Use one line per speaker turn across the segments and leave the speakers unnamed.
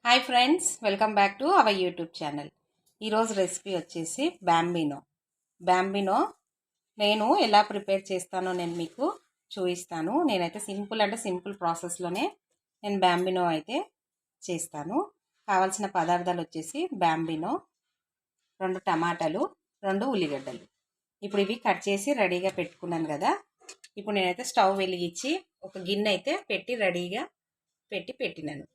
Hi friends, welcome back to our YouTube channel. ఈరోజు recipe వచ్చేసి బ్యాంబినో నేను ఎలా ప్రిపేర్ చేస్తానో నేను మీకు చూపిస్తాను. నేనైతే సింపుల్ ప్రాసెస్లోనే నేను బ్యాంబినో అయితే చేస్తాను. కావాల్సిన పదార్థాలు వచ్చేసి బ్యాంబినో, 2 టమాటాలు, 2 ఉల్లిగడ్డలు. ఇప్పుడు ఇవి కట్ చేసి రెడీగా పెట్టుకున్నాను కదా. ఇప్పుడు నేనైతే స్టవ్ వెలిగించి ఒక గిన్నె అయితే పెట్టి రెడీగా పెట్టినాను.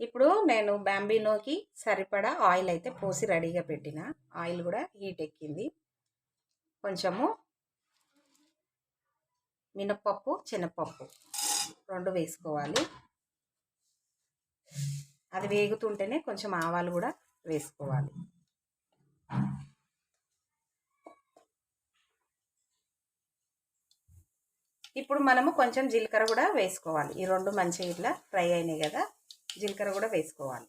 ఇప్పుడు నేను బ్యాంబినోకి సరిపడా ఆయిల్ అయితే పోసి రెడీగా పెట్టిన. ఆయిల్ కూడా హీట్ ఎక్కింది. కొంచెము మినప్పప్పు, శనగపప్పు 2 వేసుకోవాలి. అది వేగుతుంటేనే కొంచెం ఆవాలు కూడా వేసుకోవాలి. ఇప్పుడు మనము కొంచెం జీలకర్ర కూడా వేసుకోవాలి. ఈ 2 మంచిగా ఇట్లా ఫ్రై అయినాయి కదా, జీలకర్ర కూడా వేసుకోవాలి.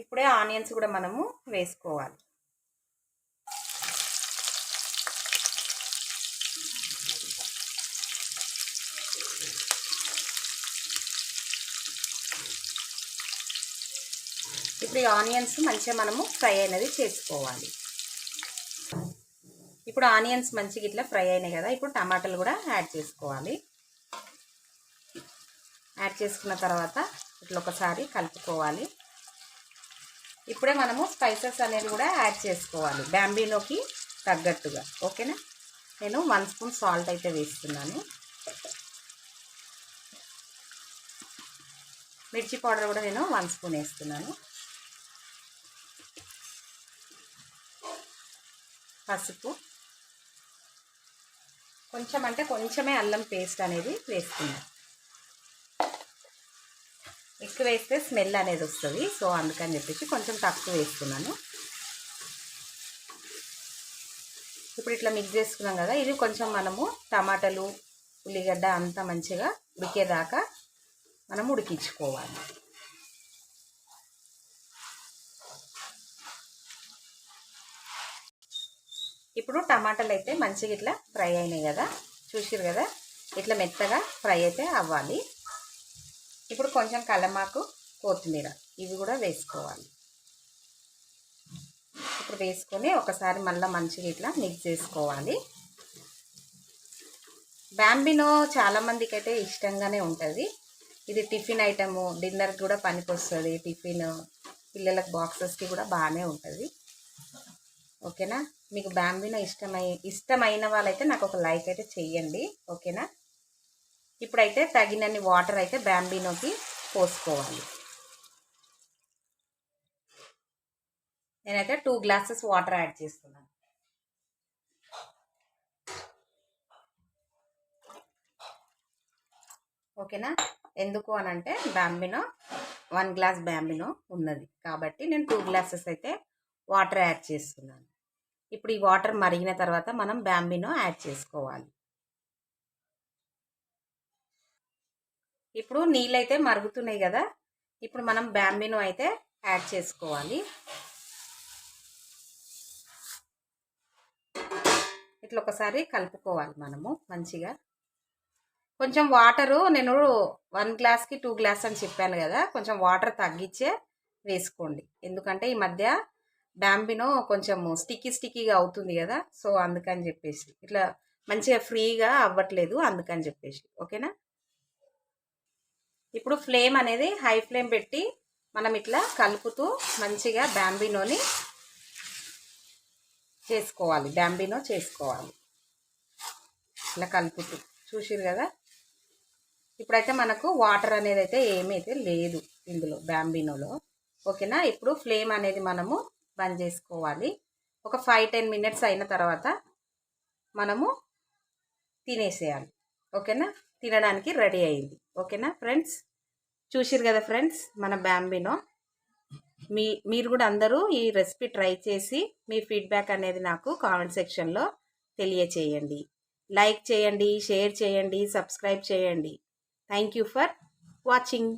ఇప్పుడే ఆనియన్స్ కూడా మనము వేసుకోవాలి. ఇప్పుడు ఈ ఆనియన్స్ మంచిగా మనము ఫ్రై అయినది చేసుకోవాలి. ఇప్పుడు ఆనియన్స్ మంచిగా ఇట్లా ఫ్రై అయినాయి కదా, ఇప్పుడు టమాటాలు కూడా యాడ్ చేసుకోవాలి. యాడ్ చేసుకున్న తర్వాత ఇట్లా ఒకసారి కలుపుకోవాలి. ఇప్పుడే మనము స్పైసెస్ అనేది కూడా యాడ్ చేసుకోవాలి బ్యాంబినోకి తగ్గట్టుగా. ఓకేనా, నేను 1 స్పూన్ సాల్ట్ అయితే వేస్తున్నాను. మిర్చి పౌడర్ కూడా నేను 1 స్పూన్ వేస్తున్నాను. పసుపు కొంచెం, అంటే కొంచెమే అల్లం పేస్ట్ అనేది వేస్తున్నాను. ఎక్కువ వేస్తే స్మెల్ అనేది వస్తుంది, సో అందుకని చెప్పేసి కొంచెం తక్కువ వేస్తున్నాను. ఇప్పుడు ఇట్లా మిక్స్ చేసుకున్నాం కదా, ఇది కొంచెం మనము టమాటాలు, ఉల్లిగడ్డ అంతా మంచిగా ఉడికేదాకా మనం ఉడికించుకోవాలి. ఇప్పుడు టమాటాలు అయితే మంచిగా ఇట్లా ఫ్రై అయినాయి కదా, చూసిరు కదా, ఇట్లా మెత్తగా ఫ్రై అయితే అవ్వాలి. ఇప్పుడు కొంచెం కల్లమాకు, కొత్తిమీర ఇవి కూడా వేసుకోవాలి. ఇప్పుడు వేసుకొని ఒకసారి మళ్ళీ మంచిగా ఇట్లా మిక్స్ చేసుకోవాలి. బ్యాంబినో చాలామందికి అయితే ఇష్టంగానే ఉంటుంది. ఇది టిఫిన్ ఐటము, డిన్నర్కి కూడా పనికి వస్తుంది. టిఫిన్ పిల్లలకు బాక్సెస్కి కూడా బాగానే ఉంటుంది. ఓకేనా, మీకు బ్యాంబినో ఇష్టమైన వాళ్ళైతే నాకు ఒక లైక్ అయితే చెయ్యండి. ఓకేనా, ఇప్పుడైతే తగినన్ని వాటర్ అయితే బ్యాంబినోకి పోసుకోవాలి. నేనైతే 2 గ్లాసెస్ వాటర్ యాడ్ చేస్తున్నాను. ఓకేనా, ఎందుకు అనంటే బ్యాంబినో 1 గ్లాస్ బ్యాంబినో ఉన్నది కాబట్టి నేను 2 గ్లాసెస్ అయితే వాటర్ యాడ్ చేస్తున్నాను. ఇప్పుడు ఈ వాటర్ మరిగిన తర్వాత మనం బ్యాంబినో యాడ్ చేసుకోవాలి. ఇప్పుడు నీళ్ళైతే మరుగుతున్నాయి కదా, ఇప్పుడు మనం బ్యాంబినో అయితే యాడ్ చేసుకోవాలి. ఇట్లా ఒకసారి కలుపుకోవాలి మనము మంచిగా. కొంచెం వాటరు నేను 1 గ్లాస్కి 2 గ్లాస్ అని చెప్పాను కదా, కొంచెం వాటర్ తగ్గించే వేసుకోండి. ఎందుకంటే ఈ మధ్య బ్యాంబినో కొంచెం స్టిక్కీగా అవుతుంది కదా, సో అందుకని చెప్పేసి ఇట్లా మంచిగా ఫ్రీగా అవ్వట్లేదు, అందుకని చెప్పేసి. ఓకేనా, ఇప్పుడు ఫ్లేమ్ అనేది హై ఫ్లేమ్ పెట్టి మనం ఇట్లా కలుపుతూ మంచిగా బ్యాంబినో చేసుకోవాలి. ఇట్లా కలుపుతూ చూసిరు కదా. ఇప్పుడైతే మనకు వాటర్ అనేది అయితే ఏమైతే లేదు ఇందులో బ్యాంబినోలో. ఓకేనా, ఇప్పుడు ఫ్లేమ్ అనేది మనము బంద్ చేసుకోవాలి. ఒక 5-10 మినిట్స్ అయిన తర్వాత మనము తినేసేయాలి. ఓకేనా, తినడానికి రెడీ అయింది. ఓకేనా ఫ్రెండ్స్, చూసిరు కదా ఫ్రెండ్స్ మన బ్యాంబినో. మీరు కూడా అందరూ ఈ రెసిపీ ట్రై చేసి మీ ఫీడ్బ్యాక్ అనేది నాకు కామెంట్ సెక్షన్లో తెలియచేయండి. లైక్ చేయండి, షేర్ చేయండి, సబ్స్క్రైబ్ చేయండి. Thank you for watching.